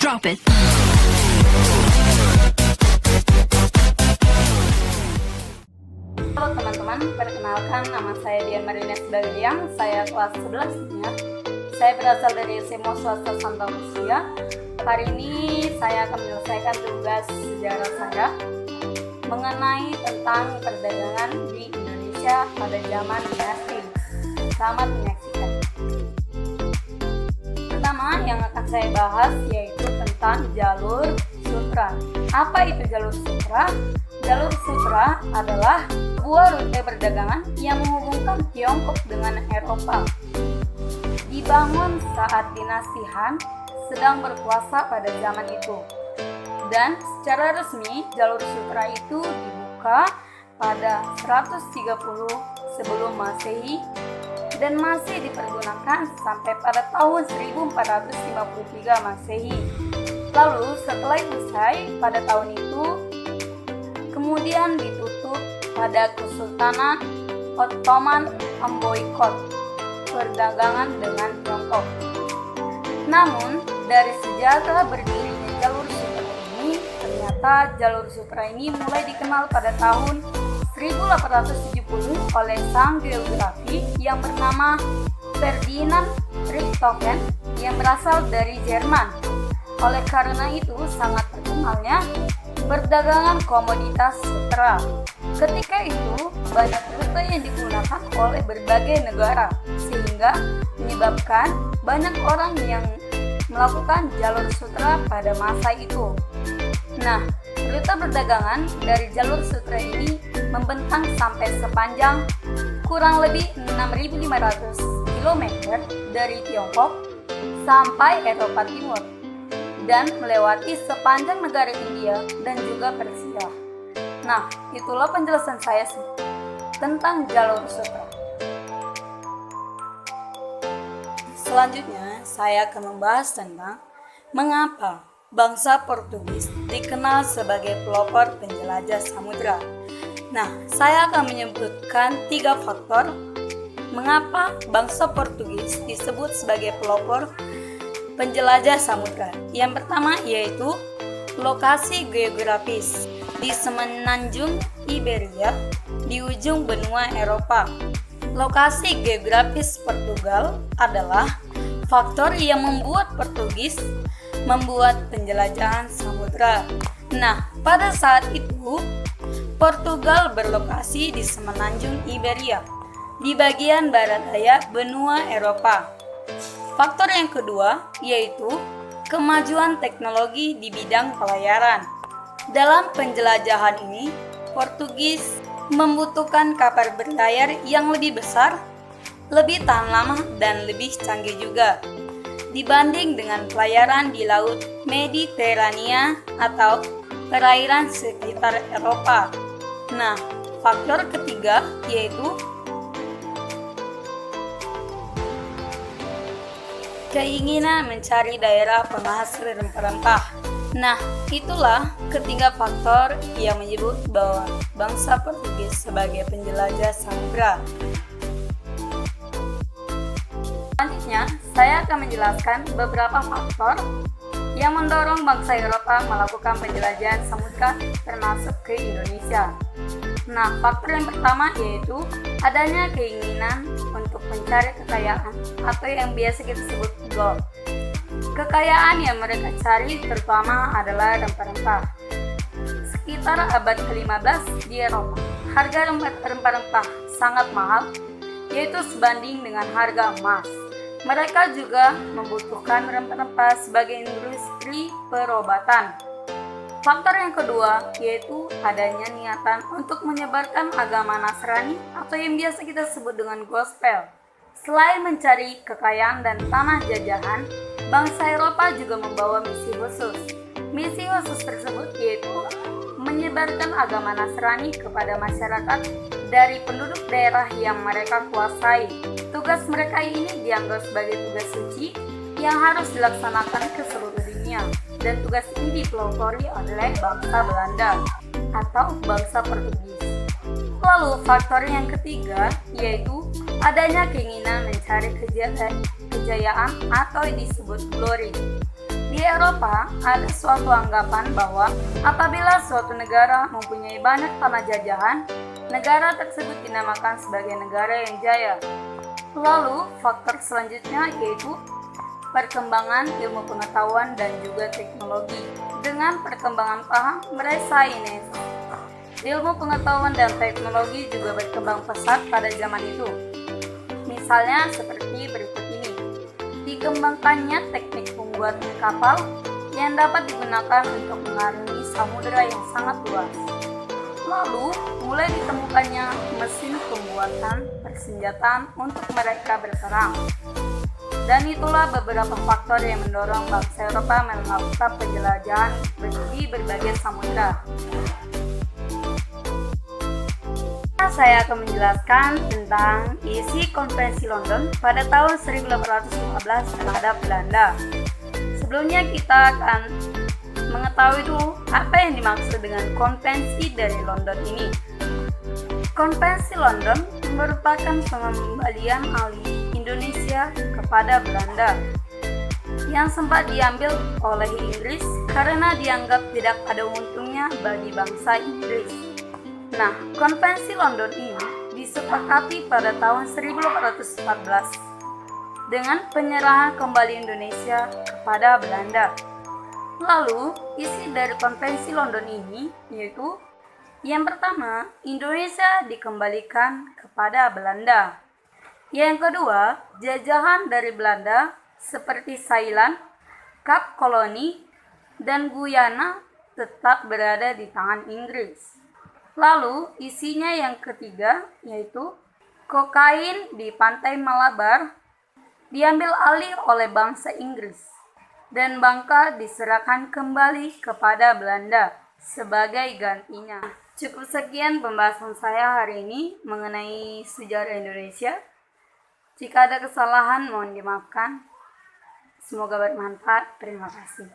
Drop it. Halo teman-teman, perkenalkan nama saya Dian Marina Sibagediang. Saya kelas 11-nya. Saya berasal dari SMA Swasta Santa Lucia. Hari ini saya akan menyelesaikan tugas sejarah saya mengenai tentang perdagangan di Indonesia pada zaman dinasti. Selamat menyaksikan. Pertama yang akan saya bahas yaitu tentang jalur sutra. Apa itu jalur sutra? Jalur sutra adalah sebuah rute perdagangan yang menghubungkan Tiongkok dengan Eropa. Dibangun saat dinasti Han sedang berkuasa pada zaman itu. Dan secara resmi jalur sutra itu dibuka pada 130 sebelum Masehi dan masih dipergunakan sampai pada tahun 1453 Masehi. Lalu setelah usai pada tahun itu kemudian ditutup pada Kesultanan Ottoman memboikot perdagangan dengan Tiongkok. Namun dari sejarah berdirinya jalur sutra ini, ternyata jalur sutra ini mulai dikenal pada tahun 1870 oleh sang geografi yang bernama Ferdinand Richthofen yang berasal dari Jerman. Oleh karena itu sangat terkenalnya perdagangan komoditas sutra. Ketika itu banyak rute yang digunakan oleh berbagai negara sehingga menyebabkan banyak orang yang melakukan jalur sutra pada masa itu. Nah, rute perdagangan dari jalur sutra ini membentang sampai sepanjang kurang lebih 6.500 km dari Tiongkok sampai Eropa Timur dan melewati sepanjang negara India dan juga Persia. Nah, itulah penjelasan saya tentang jalur sutra. Selanjutnya, saya akan membahas tentang mengapa bangsa Portugis dikenal sebagai pelopor penjelajah samudra. Nah, saya akan menyebutkan 3 faktor mengapa bangsa Portugis disebut sebagai pelopor penjelajah samudra. Yang pertama yaitu lokasi geografis di semenanjung Iberia di ujung benua Eropa. Lokasi geografis Portugal adalah faktor yang membuat Portugis membuat penjelajahan samudra. Nah, pada saat itu Portugal berlokasi di semenanjung Iberia di bagian barat daya benua Eropa. Faktor yang kedua yaitu kemajuan teknologi di bidang pelayaran. Dalam penjelajahan ini, Portugis membutuhkan kapal berlayar yang lebih besar, lebih tahan lama dan lebih canggih juga dibanding dengan pelayaran di Laut Mediterania atau perairan sekitar Eropa. Nah, faktor ketiga yaitu keinginan mencari daerah penghasil rempah-rempah. Nah, itulah ketiga faktor yang menyebut bahwa bangsa Portugis sebagai penjelajah samudra. Selanjutnya, saya akan menjelaskan beberapa faktor yang mendorong bangsa Eropa melakukan penjelajahan samudra termasuk ke Indonesia. Nah, faktor yang pertama yaitu adanya keinginan untuk mencari kekayaan atau yang biasa kita sebut gold. Kekayaan yang mereka cari terutama adalah rempah-rempah. Sekitar abad ke-15 di Eropa, harga rempah-rempah sangat mahal, yaitu sebanding dengan harga emas. Mereka juga membutuhkan rempah-rempah sebagai industri perobatan. Faktor yang kedua yaitu adanya niatan untuk menyebarkan agama Nasrani atau yang biasa kita sebut dengan gospel. Selain mencari kekayaan dan tanah jajahan, bangsa Eropa juga membawa misi khusus. Misi khusus tersebut yaitu menyebarkan agama Nasrani kepada masyarakat dari penduduk daerah yang mereka kuasai. Tugas mereka ini dianggap sebagai tugas suci yang harus dilaksanakan ke seluruh dunia. Dan tugas ini dipelopori oleh bangsa Belanda atau bangsa Portugis. Lalu faktor yang ketiga yaitu adanya keinginan mencari kejayaan atau disebut glory. Di Eropa, ada suatu anggapan bahwa apabila suatu negara mempunyai banyak tanah jajahan, negara tersebut dinamakan sebagai negara yang jaya. Lalu, faktor selanjutnya yaitu perkembangan ilmu pengetahuan dan juga teknologi. Dengan perkembangan paham meraih sains, ilmu pengetahuan dan teknologi juga berkembang pesat pada zaman itu. Misalnya seperti berikut ini. Dikembangkannya teknik pembuatan kapal yang dapat digunakan untuk mengarungi samudera yang sangat luas. Lalu, mulai ditemukannya mesin pembuatan persenjataan untuk mereka berperang. Dan itulah beberapa faktor yang mendorong bangsa Eropa melakukan penjelajahan di berbagai samudera. Saya akan menjelaskan tentang isi Konvensi London pada tahun 1815 terhadap Belanda. Sebelumnya kita akan mengetahui dulu apa yang dimaksud dengan Konvensi dari London ini. Konvensi London merupakan pengembalian alih Indonesia kepada Belanda yang sempat diambil oleh Inggris karena dianggap tidak ada untungnya bagi bangsa Inggris. Nah, Konvensi London ini disepakati pada tahun 1814 dengan penyerahan kembali Indonesia kepada Belanda. Lalu, isi dari Konvensi London ini yaitu yang pertama, Indonesia dikembalikan kepada Belanda. Yang kedua, jajahan dari Belanda seperti Thailand, Kap Koloni, dan Guyana tetap berada di tangan Inggris. Lalu, isinya yang ketiga yaitu kokain di pantai Malabar diambil alih oleh bangsa Inggris dan Bangka diserahkan kembali kepada Belanda sebagai gantinya. Cukup sekian pembahasan saya hari ini mengenai sejarah Indonesia. Jika ada kesalahan mohon dimaafkan. Semoga bermanfaat. Terima kasih.